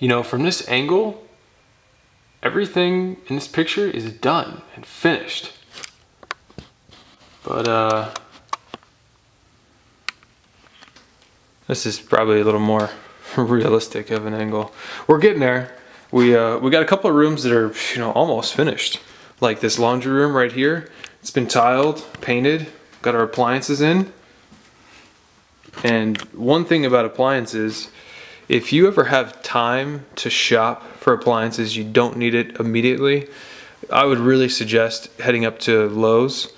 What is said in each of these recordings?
You know, from this angle, everything in this picture is done and finished. But this is probably a little more realistic of an angle. We're getting there. We got a couple of rooms that are, you know, almost finished. Like this laundry room right here. It's been tiled, painted, got our appliances in. And one thing about appliances, if you ever have time to shop for appliances, you don't need it immediately, I would really suggest heading up to Lowe's.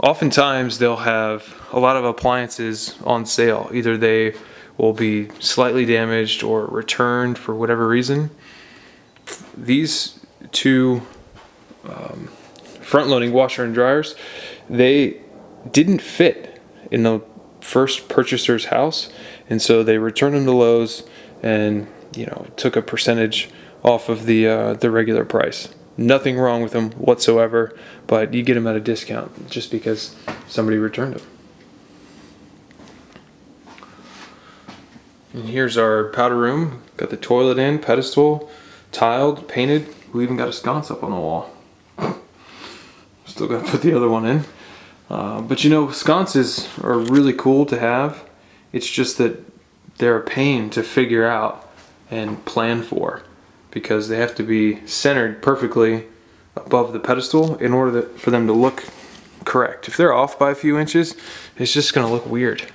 Oftentimes they'll have a lot of appliances on sale. Either they will be slightly damaged or returned for whatever reason. These two front-loading washer and dryers, they didn't fit in the first purchaser's house, and so they returned them to Lowe's and, you know, took a percentage off of the regular price. Nothing wrong with them whatsoever, but you get them at a discount just because somebody returned them. And here's our powder room. Got the toilet in, pedestal, tiled, painted. We even got a sconce up on the wall. Still got to put the other one in. But you know, sconces are really cool to have. It's just that they're a pain to figure out and plan for, because they have to be centered perfectly above the pedestal in order for them to look correct. If they're off by a few inches, it's just going to look weird.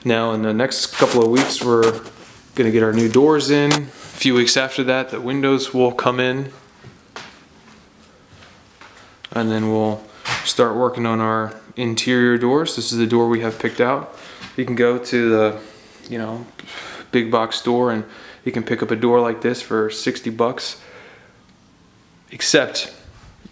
Now in the next couple of weeks we're going to get our new doors in. A few weeks after that the windows will come in. And then we'll start working on our interior doors. This is the door we have picked out. You can go to the, you know, big box store and you can pick up a door like this for 60 bucks. Except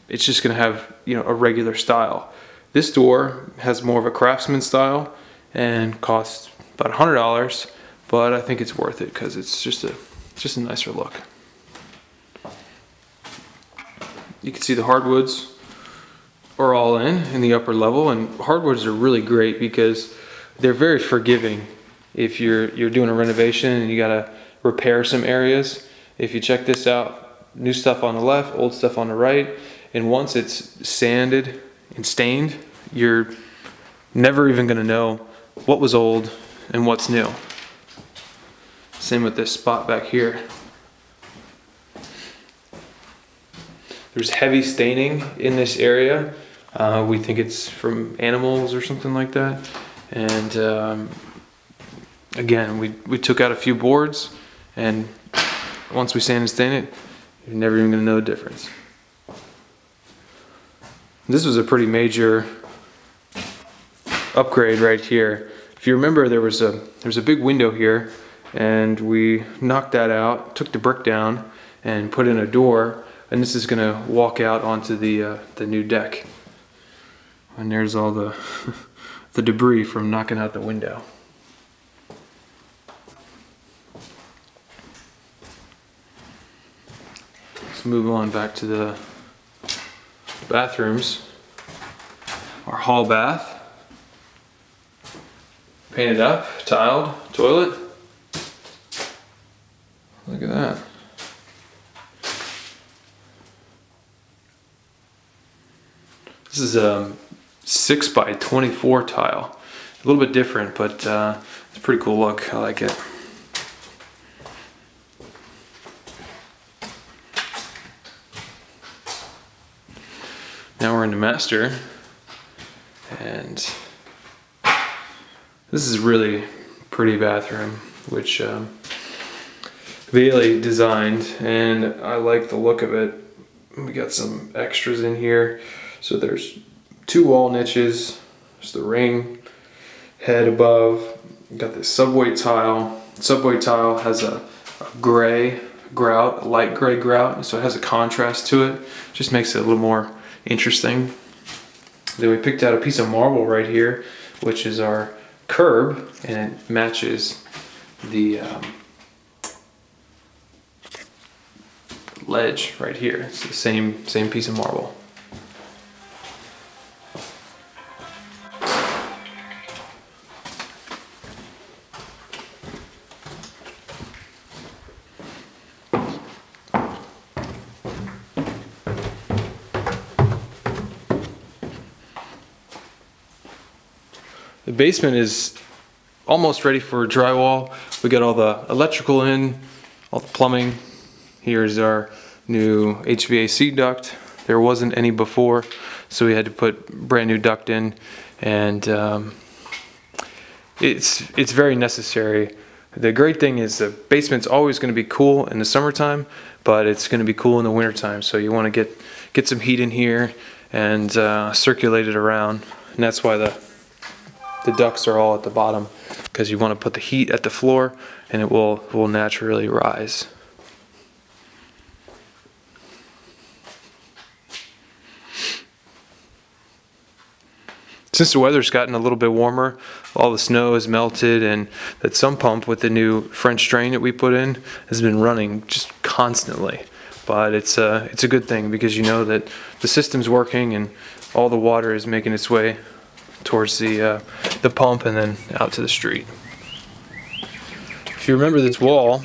it's just gonna have, you know, a regular style. This door has more of a craftsman style and costs about $100, but I think it's worth it because it's just a nicer look. You can see the hardwoods are all in the upper level, and hardwoods are really great because they're very forgiving. If you're doing a renovation and you gotta repair some areas, if you check this out, new stuff on the left, old stuff on the right, and once it's sanded and stained, you're never even gonna know what was old and what's new. Same with this spot back here. There's heavy staining in this area. We think it's from animals or something like that. And again, we took out a few boards, and once we sand and stain it, you're never even gonna know the difference. This was a pretty major upgrade right here. If you remember, there was a big window here, and we knocked that out, took the brick down, and put in a door. And this is gonna walk out onto the new deck. And there's all the the debris from knocking out the window. Let's move on back to the bathrooms. Our hall bath. Painted up, tiled, toilet. Look at that. This is a 6 by 24 tile. A little bit different, but it's a pretty cool look. I like it. Now we're in the master, and this is a really pretty bathroom, which Bailey designed, and I like the look of it. We got some extras in here. So there's 2 wall niches, there's the ring, head above, got this subway tile. Subway tile has a gray grout, a light gray grout, so it has a contrast to it. Just makes it a little more interesting. Then we picked out a piece of marble right here, which is our curb, and it matches the ledge right here. It's the same piece of marble. basement is almost ready for drywall. We got all the electrical in, all the plumbing. Here's our new HVAC duct. There wasn't any before, so we had to put brand new duct in, and it's very necessary. The great thing is the basement's always going to be cool in the summertime, but it's going to be cool in the wintertime. So you want to get some heat in here and circulate it around, and that's why the ducts are all at the bottom, because you want to put the heat at the floor and it will naturally rise. Since the weather's gotten a little bit warmer, all the snow has melted, and that sump pump with the new French drain that we put in has been running just constantly. But it's a good thing, because you know that the system's working and all the water is making its way towards the pump and then out to the street. If you remember, this wall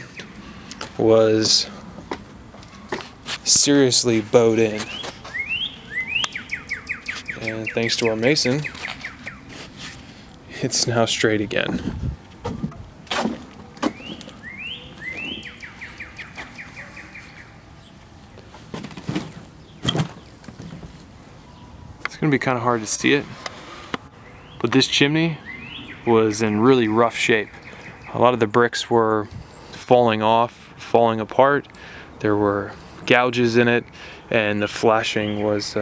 was seriously bowed in, and thanks to our mason, it's now straight again. It's gonna be kind of hard to see it, but this chimney was in really rough shape. A lot of the bricks were falling off, falling apart. There were gouges in it, and the flashing was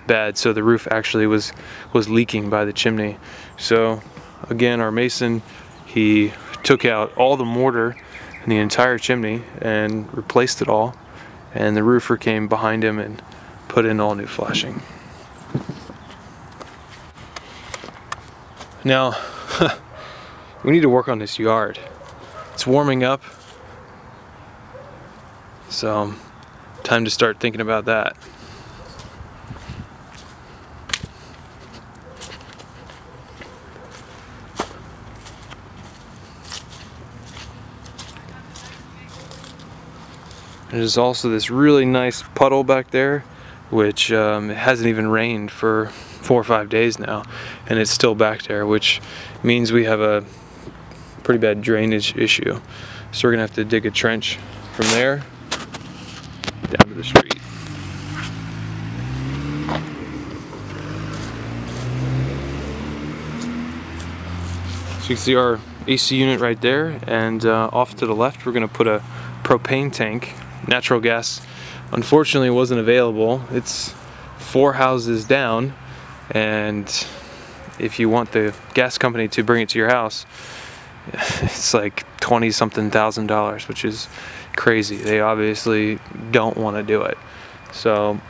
bad, so the roof actually was leaking by the chimney. So again, our mason, he took out all the mortar in the entire chimney and replaced it all, and the roofer came behind him and put in all new flashing. Now we need to work on this yard. It's warming up, so time to start thinking about that. There's also this really nice puddle back there, which it hasn't even rained for 4 or 5 days now, and it's still back there, which means we have a pretty bad drainage issue. So we're gonna have to dig a trench from there down to the street. So you can see our AC unit right there, and off to the left we're gonna put a propane tank. Natural gas unfortunately wasn't available. It's 4 houses down, and if you want the gas company to bring it to your house, it's like $20-something thousand, which is crazy. They obviously don't want to do it. So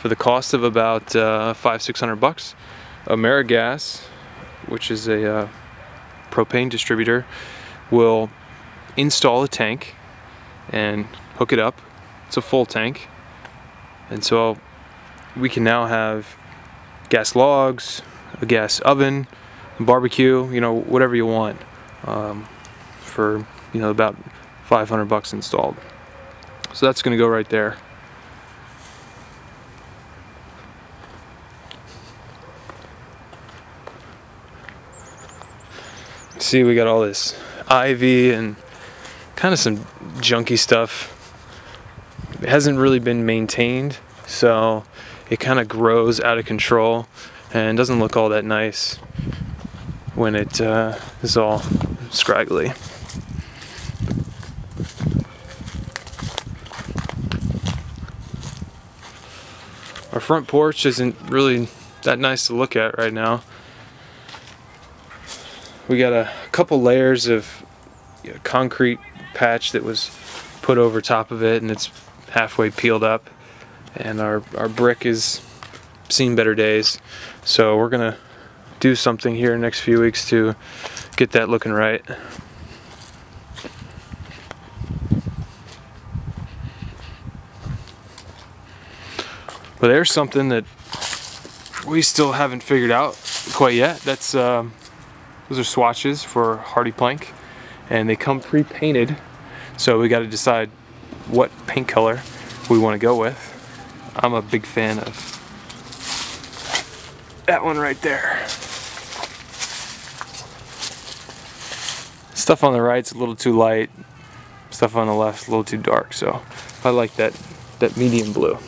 for the cost of about $500-600 bucks, AmeriGas, which is a propane distributor, will install a tank and hook it up. It's a full tank, and so we can now have gas logs, a gas oven, barbecue, you know, whatever you want, for, you know, about $500 installed. So that's gonna go right there. See, we got all this ivy and kind of some junky stuff. It hasn't really been maintained, so it kind of grows out of control and doesn't look all that nice when it is all scraggly. Our front porch isn't really that nice to look at right now. We got a couple layers of concrete patch that was put over top of it, and it's halfway peeled up, and our brick is seen better days, so we're gonna do something here in the next few weeks to get that looking right. But there's something that we still haven't figured out quite yet. That's those are swatches for HardiePlank, and they come pre-painted, so we got to decide what paint color we want to go with. I'm a big fan of that one right there. Stuff on the right's a little too light. Stuff on the left's a little too dark. So I like that medium blue.